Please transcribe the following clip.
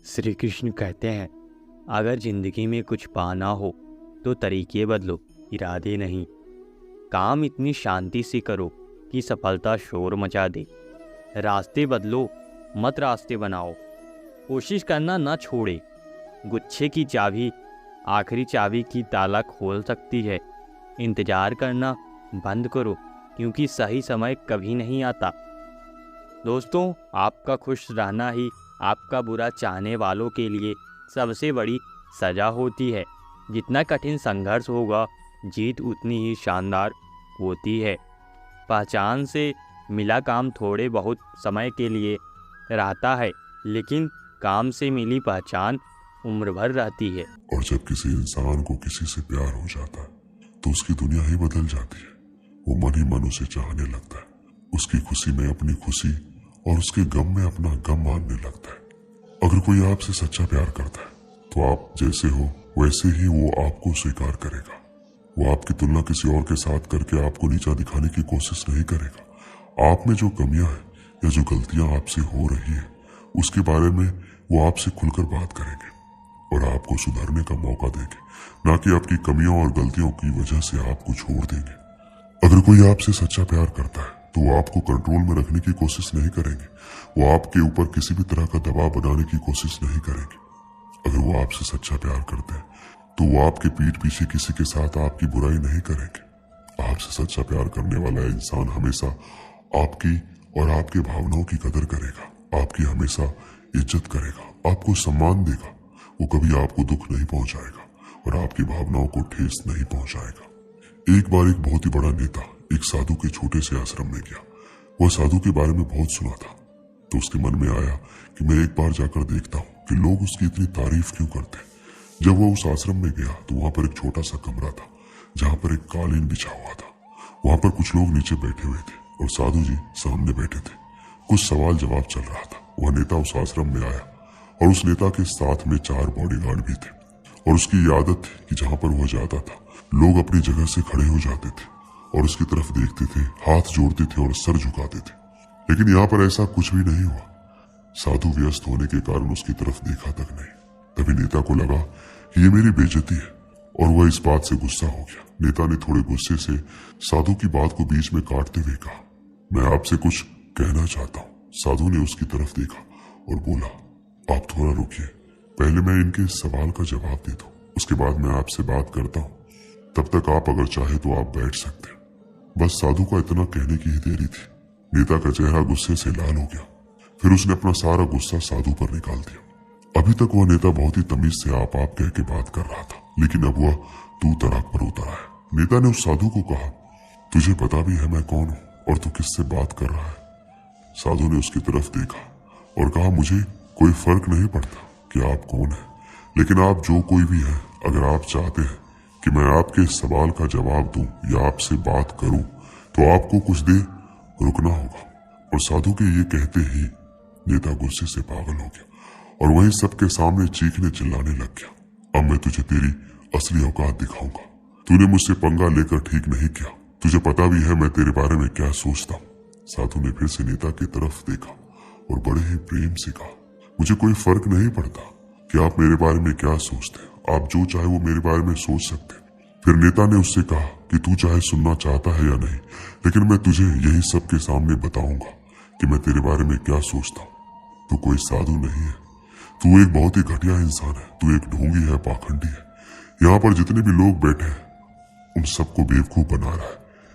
श्री कृष्ण कहते हैं, अगर जिंदगी में कुछ पाना हो तो तरीके बदलो, इरादे नहीं। काम इतनी शांति से करो कि सफलता शोर मचा दे। रास्ते बदलो, मत रास्ते बनाओ। कोशिश करना ना छोड़े। गुच्छे की चाबी आखिरी चाबी की ताला खोल सकती है। इंतजार करना बंद करो, क्योंकि सही समय कभी नहीं आता। दोस्तों, आपका खुश रहना ही आपका बुरा चाहने वालों के लिए सबसे बड़ी सज़ा होती है। जितना कठिन संघर्ष होगा, जीत उतनी ही शानदार होती है। पहचान से मिला काम थोड़े बहुत समय के लिए रहता है, लेकिन काम से मिली पहचान उम्र भर रहती है। और जब किसी इंसान को किसी से प्यार हो जाता है तो उसकी दुनिया ही बदल जाती है। वो मन ही मन उसे चाहने लगता है, उसकी खुशी में अपनी खुशी और उसके गम में अपना गम मानने लगता है। अगर कोई आपसे सच्चा प्यार करता है तो आप जैसे हो वैसे ही वो आपको स्वीकार करेगा। वो आपकी तुलना किसी और के साथ करके आपको नीचा दिखाने की कोशिश नहीं करेगा। आप में जो कमियां हैं या जो गलतियां आपसे हो रही है उसके बारे में वो आपसे खुलकर बात करेंगे और आपको सुधरने का मौका देंगे, ना कि आपकी कमियों और गलतियों की वजह से आपको छोड़ देंगे। अगर कोई आपसे सच्चा प्यार करता है तो वो आपको कंट्रोल में रखने की कोशिश नहीं करेंगे। वो आपके ऊपर किसी भी तरह का दबाव बनाने की कोशिश नहीं करेंगे। अगर वो आपसे सच्चा प्यार करते हैं तो वो आपके पीठ पीछे किसी के साथ आपकी बुराई नहीं करेंगे। आपसे सच्चा प्यार करने वाला इंसान हमेशा आपकी और आपके भावनाओं की कदर करेगा, आपकी हमेशा इज्जत करेगा, आपको सम्मान देगा। वो कभी आपको दुख नहीं पहुंचाएगा और आपकी भावनाओं को ठेस नहीं पहुंचाएगा। एक बार एक बहुत ही बड़ा नेता एक साधु के छोटे से आश्रम में गया। वह साधु के बारे में बहुत सुना था, तो उसके मन में आया कि मैं एक बार जाकर देखता हूँ कि लोग उसकी इतनी तारीफ क्यों करते हैं। जब वह उस आश्रम में गया तो वहां पर एक छोटा सा कमरा था जहां पर एक कालीन बिछा हुआ था। वहां पर कुछ लोग नीचे बैठे हुए थे और साधु जी सामने बैठे थे। कुछ सवाल जवाब चल रहा था। वह नेता उस आश्रम में आया और उस नेता के साथ में 4 बॉडीगार्ड भी थे और उसकी ये आदत थी कि जहां पर वह जाता था लोग अपनी जगह से खड़े हो जाते थे और उसकी तरफ देखते थे, हाथ जोड़ते थे और सर झुकाते थे। लेकिन यहाँ पर ऐसा कुछ भी नहीं हुआ। साधु व्यस्त होने के कारण उसकी तरफ देखा तक नहीं। तभी नेता को लगा कि ये मेरी बेइज्जती है और वह इस बात से गुस्सा हो गया। नेता ने थोड़े गुस्से से साधु की बात को बीच में काटते हुए कहा, मैं आपसे कुछ कहना चाहता हूँ। साधु ने उसकी तरफ देखा और बोला, आप थोड़ा रुकिए, पहले मैं इनके सवाल का जवाब दे दूं, उसके बाद मैं आपसे बात करता हूँ। तब तक आप अगर चाहे तो आप बैठ सकते हैं। बस साधु का इतना कहने की ही देरी थी। नेता का चेहरा गुस्से से लाल हो गया। फिर उसने अपना सारा गुस्सा साधु पर निकाल दिया। अभी तक वह नेता बहुत ही तमीज से आप कह के बात कर रहा था, लेकिन अब वह तू तड़ाक पर उतर आया। नेता ने उस साधु को कहा, तुझे पता भी है मैं कौन हूँ और तू किससे बात कर रहा है। साधु ने उसकी तरफ देखा और कहा, मुझे कोई फर्क नहीं पड़ता कि आप कौन है, लेकिन आप जो कोई भी है, अगर आप चाहते हैं कि मैं आपके सवाल का जवाब दूं या आपसे बात करूं तो आपको कुछ देर रुकना होगा। और साधु के ये कहते ही नेता गुस्से से पागल हो गया और वहीं सबके सामने चीखने चिल्लाने लग गया, अब मैं तुझे तेरी असली औकात दिखाऊंगा। तूने मुझसे पंगा लेकर ठीक नहीं किया, तुझे पता भी है मैं तेरे बारे में क्या सोचता हूँ। साधु ने फिर से नेता की तरफ देखा और बड़े ही प्रेम से कहा, मुझे कोई फर्क नहीं पड़ता कि आप मेरे बारे में क्या सोचते हैं, आप जो चाहे वो मेरे बारे में सोच सकते हैं। फिर नेता ने उससे कहा कि तू चाहे सुनना चाहता है या नहीं, लेकिन मैं तुझे यही सबके सामने बताऊंगा कि मैं तेरे बारे में क्या सोचता हूँ। तू कोई साधु नहीं है, तू एक बहुत ही घटिया इंसान है, तू एक ढोंगी है, पाखंडी है। यहाँ पर जितने भी लोग बैठे हैं उन सबको बेवकूफ बना रहा है।